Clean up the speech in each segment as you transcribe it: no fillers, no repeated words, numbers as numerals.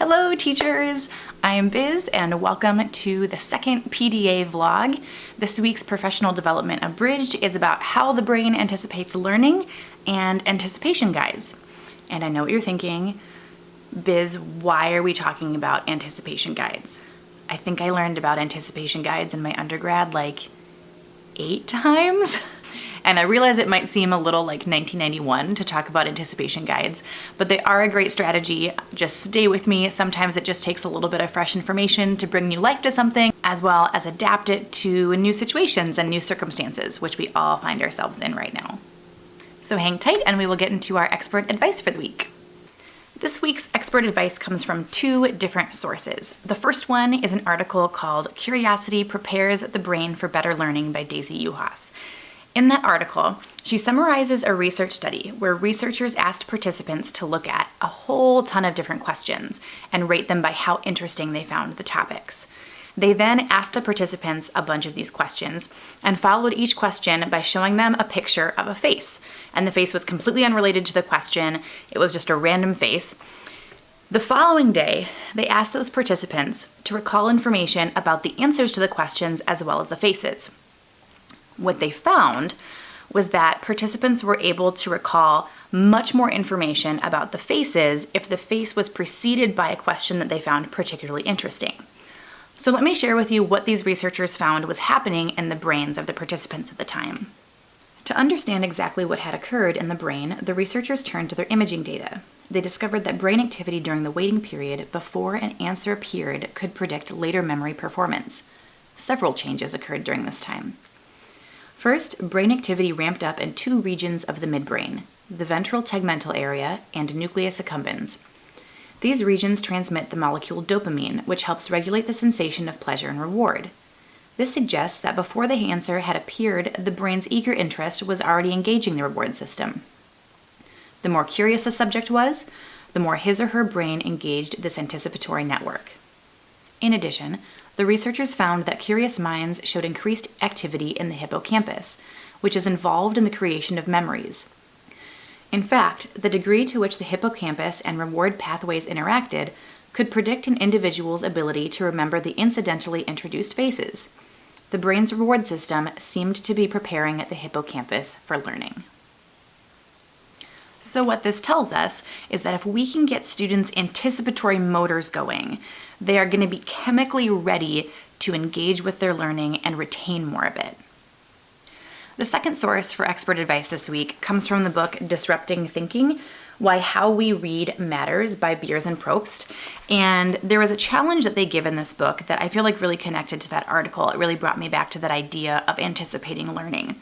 Hello teachers! I am Biz and welcome to the second PDA vlog. This week's professional development Abridged is about how the brain anticipates learning and anticipation guides. And I know what you're thinking, Biz, why are we talking about anticipation guides? I think I learned about anticipation guides in my undergrad like 8 times. And I realize it might seem a little like 1991 to talk about anticipation guides, but they are a great strategy. Just stay with me. Sometimes it just takes a little bit of fresh information to bring new life to something, as well as adapt it to new situations and new circumstances, which we all find ourselves in right now. So hang tight and we will get into our expert advice for the week. This week's expert advice comes from 2 different sources. The first one is an article called Curiosity Prepares the Brain for Better Learning by Daisy Uhas. In that article, she summarizes a research study where researchers asked participants to look at a whole ton of different questions and rate them by how interesting they found the topics. They then asked the participants a bunch of these questions and followed each question by showing them a picture of a face. And the face was completely unrelated to the question. It was just a random face. The following day, they asked those participants to recall information about the answers to the questions as well as the faces. What they found was that participants were able to recall much more information about the faces if the face was preceded by a question that they found particularly interesting. So let me share with you what these researchers found was happening in the brains of the participants at the time. To understand exactly what had occurred in the brain, the researchers turned to their imaging data. They discovered that brain activity during the waiting period before an answer appeared could predict later memory performance. Several changes occurred during this time. First, brain activity ramped up in 2 regions of the midbrain, the ventral tegmental area and nucleus accumbens. These regions transmit the molecule dopamine, which helps regulate the sensation of pleasure and reward. This suggests that before the answer had appeared, the brain's eager interest was already engaging the reward system. The more curious a subject was, the more his or her brain engaged this anticipatory network. In addition, the researchers found that curious minds showed increased activity in the hippocampus, which is involved in the creation of memories. In fact, the degree to which the hippocampus and reward pathways interacted could predict an individual's ability to remember the incidentally introduced faces. The brain's reward system seemed to be preparing the hippocampus for learning. So what this tells us is that if we can get students' anticipatory motors going, they are going to be chemically ready to engage with their learning and retain more of it. The second source for expert advice this week comes from the book Disrupting Thinking: Why How We Read Matters by Beers and Probst. And there was a challenge that they give in this book that I feel like really connected to that article. It really brought me back to that idea of anticipating learning.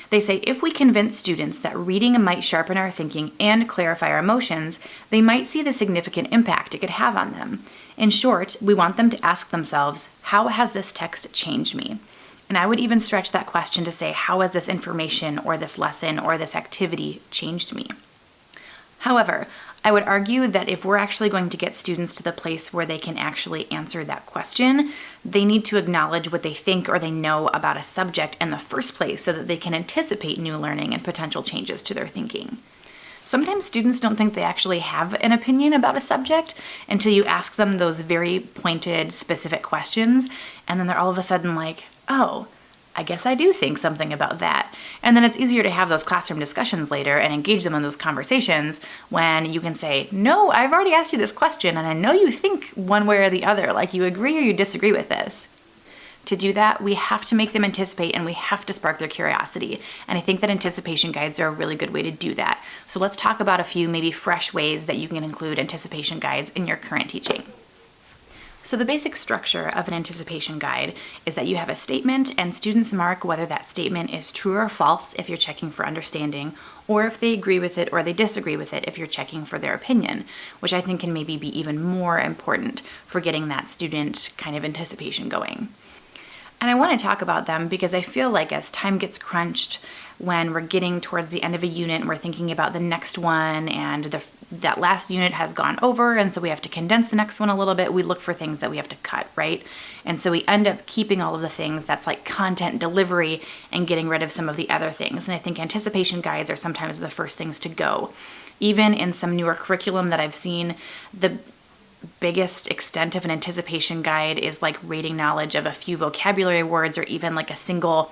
They say if we convince students that reading might sharpen our thinking and clarify our emotions, they might see the significant impact it could have on them. In short, we want them to ask themselves, how has this text changed me? And I would even stretch that question to say, how has this information or this lesson or this activity changed me? However, I would argue that if we're actually going to get students to the place where they can actually answer that question, they need to acknowledge what they think or they know about a subject in the first place so that they can anticipate new learning and potential changes to their thinking. Sometimes students don't think they actually have an opinion about a subject until you ask them those very pointed, specific questions, and then they're all of a sudden like, oh, I guess I do think something about that. And then it's easier to have those classroom discussions later and engage them in those conversations when you can say, no, I've already asked you this question and I know you think one way or the other, like you agree or you disagree with this. To do that, we have to make them anticipate and we have to spark their curiosity. And I think that anticipation guides are a really good way to do that. So let's talk about a few maybe fresh ways that you can include anticipation guides in your current teaching. So the basic structure of an anticipation guide is that you have a statement and students mark whether that statement is true or false if you're checking for understanding, or if they agree with it or they disagree with it if you're checking for their opinion, which I think can maybe be even more important for getting that student kind of anticipation going. And I want to talk about them because I feel like as time gets crunched, when we're getting towards the end of a unit and we're thinking about the next one and that last unit has gone over and so we have to condense the next one a little bit, we look for things that we have to cut, right? And so we end up keeping all of the things that's like content delivery and getting rid of some of the other things. And I think anticipation guides are sometimes the first things to go. Even in some newer curriculum that I've seen, the biggest extent of an anticipation guide is like rating knowledge of a few vocabulary words, or even like a single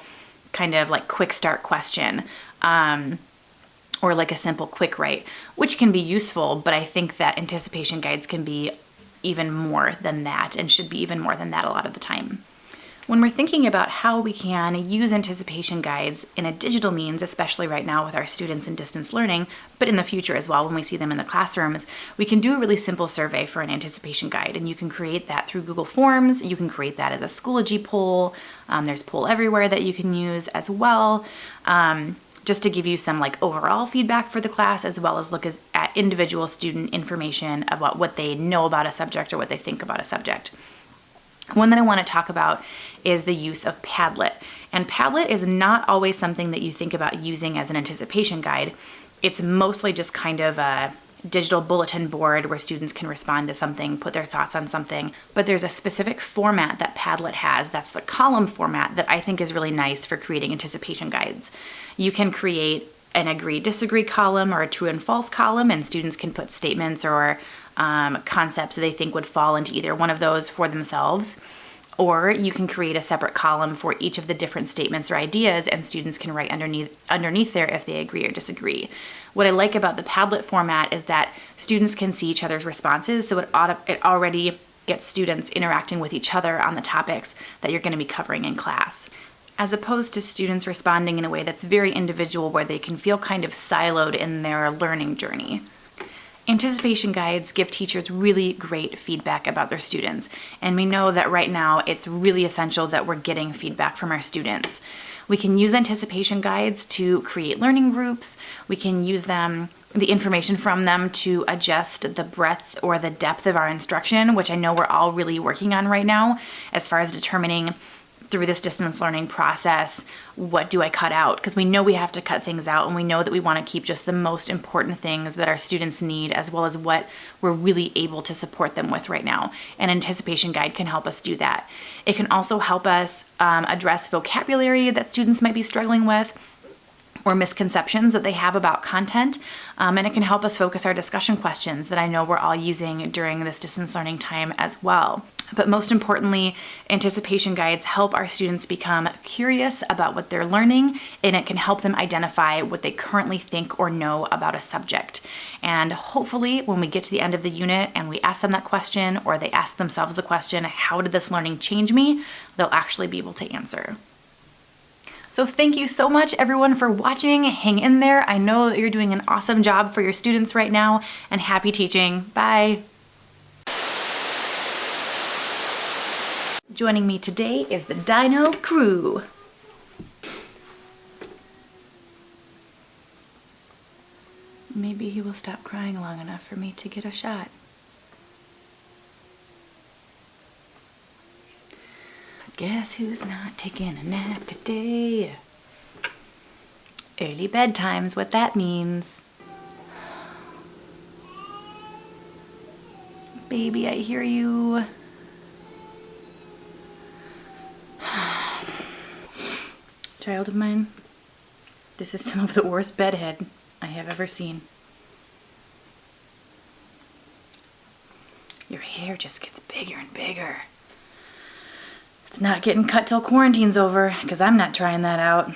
kind of like quick start question, or like a simple quick write, which can be useful, but I think that anticipation guides can be even more than that, and should be even more than that a lot of the time. When we're thinking about how we can use anticipation guides in a digital means, especially right now with our students in distance learning, but in the future as well when we see them in the classrooms, we can do a really simple survey for an anticipation guide, and you can create that through Google Forms. You can create that as a Schoology poll. There's Poll Everywhere that you can use as well, just to give you some like overall feedback for the class, as well as look at individual student information about what they know about a subject or what they think about a subject. One that I want to talk about is the use of Padlet. And Padlet is not always something that you think about using as an anticipation guide. It's mostly just kind of a digital bulletin board where students can respond to something, put their thoughts on something. But there's a specific format that Padlet has, that's the column format, that I think is really nice for creating anticipation guides. You can create an agree-disagree column or a true and false column, and students can put statements or concepts that they think would fall into either one of those for themselves. Or you can create a separate column for each of the different statements or ideas, and students can write underneath there if they agree or disagree. What I like about the Padlet format is that students can see each other's responses, so it already gets students interacting with each other on the topics that you're going to be covering in class, as opposed to students responding in a way that's very individual, where they can feel kind of siloed in their learning journey. Anticipation guides give teachers really great feedback about their students, and we know that right now it's really essential that we're getting feedback from our students. We can use anticipation guides to create learning groups. We can use the information from them to adjust the breadth or the depth of our instruction, which I know we're all really working on right now as far as determining through this distance learning process, what do I cut out? Because we know we have to cut things out, and we know that we want to keep just the most important things that our students need, as well as what we're really able to support them with right now. An anticipation guide can help us do that. It can also help us address vocabulary that students might be struggling with, or misconceptions that they have about content, and it can help us focus our discussion questions that I know we're all using during this distance learning time as well. But most importantly, anticipation guides help our students become curious about what they're learning, and it can help them identify what they currently think or know about a subject. And hopefully when we get to the end of the unit and we ask them that question, or they ask themselves the question, how did this learning change me? They'll actually be able to answer. So thank you so much everyone for watching. Hang in there. I know that you're doing an awesome job for your students right now, and happy teaching. Bye. Joining me today is the Dino crew. Maybe he will stop crying long enough for me to get a shot. Guess who's not taking a nap today? Early bedtime's what that means. Baby, I hear you. Child of mine, this is some of the worst bedhead I have ever seen. Your hair just gets bigger and bigger. It's not getting cut till quarantine's over, because I'm not trying that out.